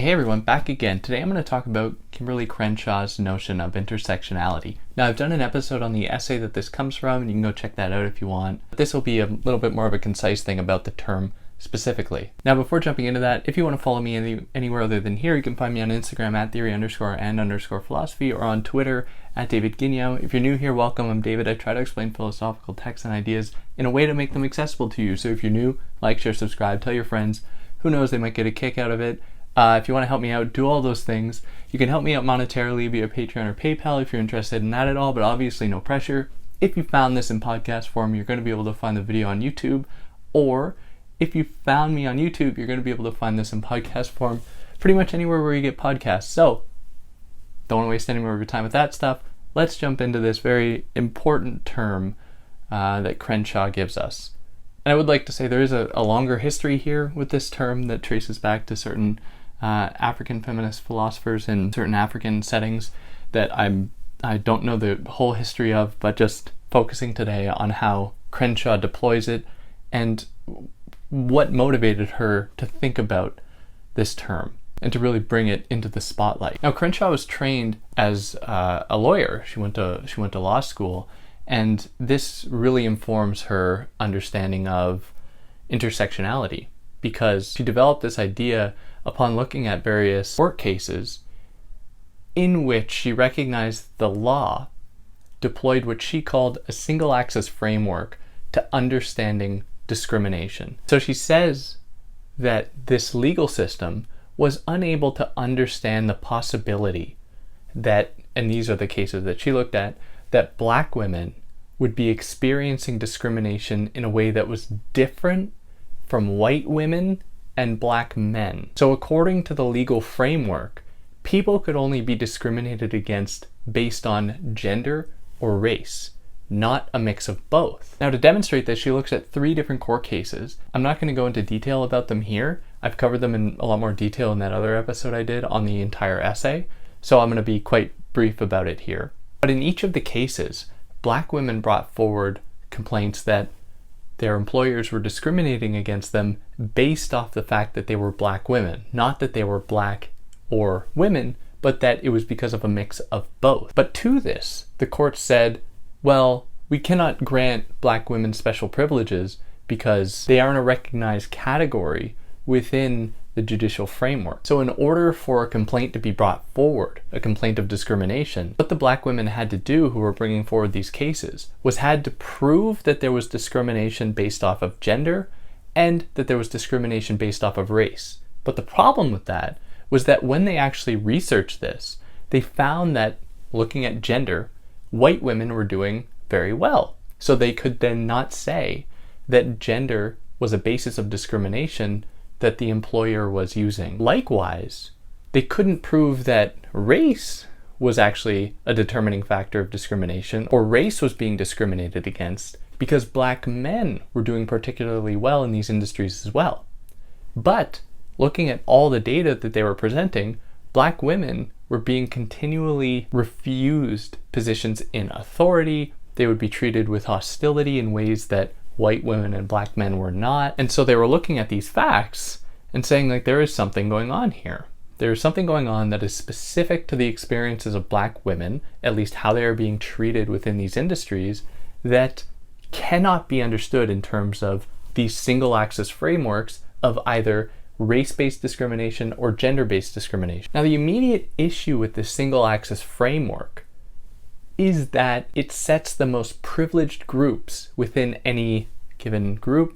Hey everyone, back again. Today I'm going to talk about Kimberlé Crenshaw's notion of intersectionality. Now I've done an episode on the essay that this comes from, and you can go check that out if you want. This will be a little bit more of a concise thing about the term specifically. Now before jumping into that, if you want to follow me anywhere other than here, you can find me on Instagram at theory_and_philosophy or on Twitter at David Guigno. If you're new here, welcome. I'm David. I try to explain philosophical texts and ideas in a way to make them accessible to you. So if you're new, like, share, subscribe, tell your friends. Who knows, they might get a kick out of it. If you want to help me out, do all those things. You can help me out monetarily via Patreon or PayPal if you're interested in that at all, but obviously no pressure. If you found this in podcast form, you're going to be able to find the video on YouTube, or if you found me on YouTube, you're going to be able to find this in podcast form pretty much anywhere where you get podcasts. So, don't want to waste any more of your time with that stuff. Let's jump into this very important term that Crenshaw gives us. And I would like to say there is a longer history here with this term that traces back to certain African feminist philosophers in certain African settings that I don't know the whole history of, but just focusing today on how Crenshaw deploys it and what motivated her to think about this term and to really bring it into the spotlight. Now, Crenshaw was trained as a lawyer. She went to law school, and this really informs her understanding of intersectionality, because she developed this idea upon looking at various court cases in which she recognized the law deployed what she called a single axis framework to understanding discrimination. So she says that this legal system was unable to understand the possibility that, and these are the cases that she looked at, that Black women would be experiencing discrimination in a way that was different from white women and Black men. So according to the legal framework, people could only be discriminated against based on gender or race, not a mix of both. Now, to demonstrate this, she looks at 3 different court cases. I'm not going to go into detail about them here. I've covered them in a lot more detail in that other episode I did on the entire essay, so I'm going to be quite brief about it here. But in each of the cases, Black women brought forward complaints that their employers were discriminating against them based off the fact that they were Black women, not that they were Black or women, but that it was because of a mix of both. But to this, the court said, well, we cannot grant Black women special privileges because they aren't a recognized category within the judicial framework. So in order for a complaint to be brought forward, a complaint of discrimination, what the Black women had to do who were bringing forward these cases was had to prove that there was discrimination based off of gender and that there was discrimination based off of race. But the problem with that was that when they actually researched this, they found that looking at gender, white women were doing very well. So they could then not say that gender was a basis of discrimination that the employer was using. Likewise, they couldn't prove that race was actually a determining factor of discrimination, or race was being discriminated against, because Black men were doing particularly well in these industries as well. But looking at all the data that they were presenting, Black women were being continually refused positions in authority. They would be treated with hostility in ways that white women and Black men were not. And so they were looking at these facts and saying, like, there is something going on here. There is something going on that is specific to the experiences of Black women, at least how they are being treated within these industries, that cannot be understood in terms of these single axis frameworks of either race-based discrimination or gender-based discrimination. Now, the immediate issue with this single axis framework is that it sets the most privileged groups within any given group.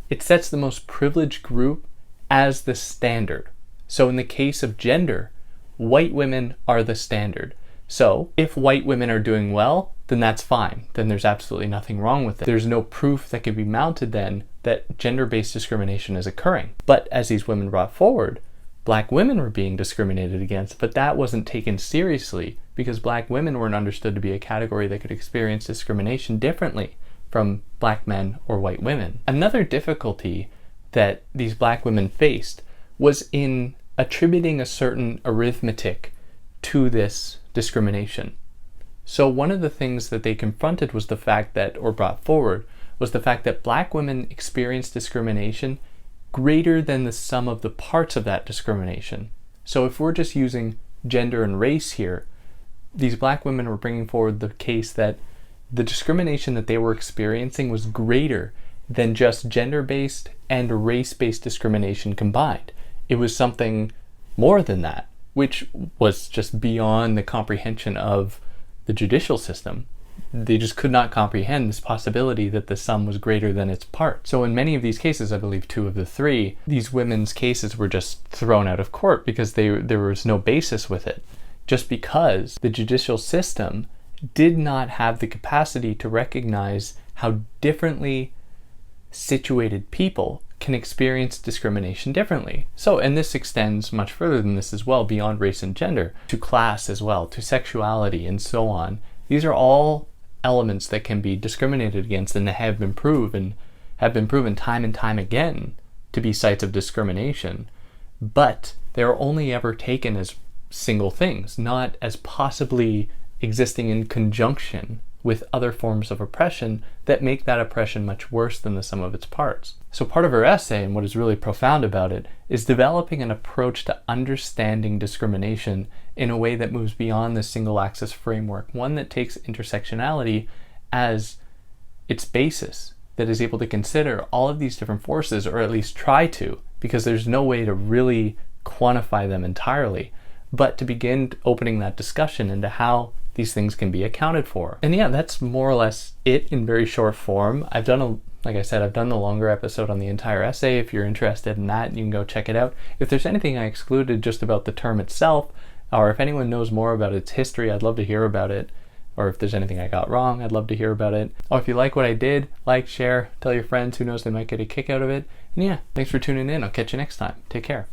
It sets the most privileged group as the standard. So in the case of gender, white women are the standard. So if white women are doing well, then that's fine. Then there's absolutely nothing wrong with it. There's no proof that can be mounted then that gender-based discrimination is occurring. But as these women brought forward, Black women were being discriminated against, but that wasn't taken seriously because Black women weren't understood to be a category that could experience discrimination differently from Black men or white women. Another difficulty that these Black women faced was in attributing a certain arithmetic to this discrimination. So one of the things that they confronted was the fact that, or brought forward, was the fact that Black women experienced discrimination greater than the sum of the parts of that discrimination. So if we're just using gender and race here, these black women were bringing forward the case that the discrimination that they were experiencing was greater than just gender-based and race-based discrimination combined. It was something more than that, which was just beyond the comprehension of the judicial system. They just could not comprehend this possibility that the sum was greater than its part. So in many of these cases, I believe 2 of the 3, these women's cases were just thrown out of court because there was no basis with it, just because the judicial system did not have the capacity to recognize how differently situated people can experience discrimination differently. So, and this extends much further than this as well, beyond race and gender, to class as well, to sexuality and so on. These are all elements that can be discriminated against and that have been proven time and time again to be sites of discrimination, but they're only ever taken as single things, not as possibly existing in conjunction with other forms of oppression that make that oppression much worse than the sum of its parts. So part of her essay, and what is really profound about it, is developing an approach to understanding discrimination in a way that moves beyond the single axis framework, one that takes intersectionality as its basis, that is able to consider all of these different forces, or at least try to, because there's no way to really quantify them entirely, but to begin opening that discussion into how these things can be accounted for. And yeah, that's more or less it in very short form. Like I said, I've done the longer episode on the entire essay. If you're interested in that, you can go check it out. If there's anything I excluded just about the term itself, or if anyone knows more about its history, I'd love to hear about it. Or if there's anything I got wrong, I'd love to hear about it. Or if you like what I did, like, share, tell your friends, who knows, they might get a kick out of it. And yeah, thanks for tuning in. I'll catch you next time. Take care.